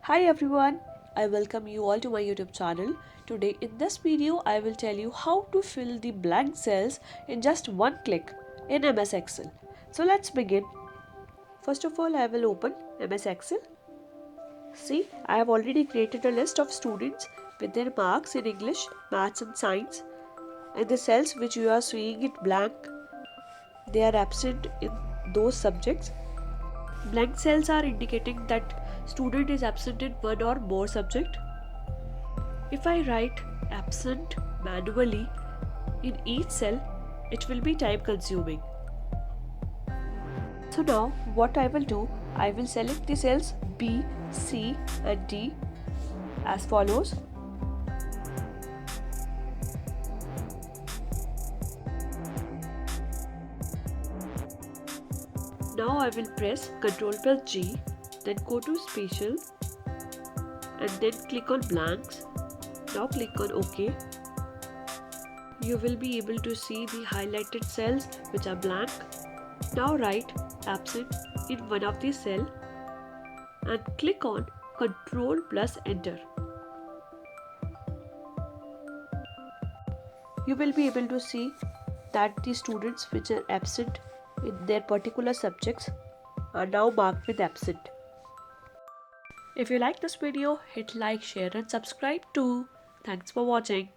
Hi everyone, I welcome you all to my YouTube channel. Today in this video I will tell you how to fill the blank cells in just one click in MS Excel. So let's begin. First of all I will open MS Excel. See, I have already created a list of students with their marks in English, Maths and Science, and the cells which you are seeing it blank, they are absent in those subjects. Blank cells are indicating that student is absent in one or more subject. If I write absent manually in each cell, it will be time consuming. So now what I will do, I will select the cells B, C and D as follows. Now I will press Ctrl+G, then go to Spatial and then click on Blanks. Now click on OK. You will be able to see the highlighted cells which are blank. Now write absent in one of the cell and click on Ctrl+Enter. You will be able to see that the students which are absent in their particular subjects are now marked with absent. If you like this video, hit like, share and subscribe too. Thanks for watching.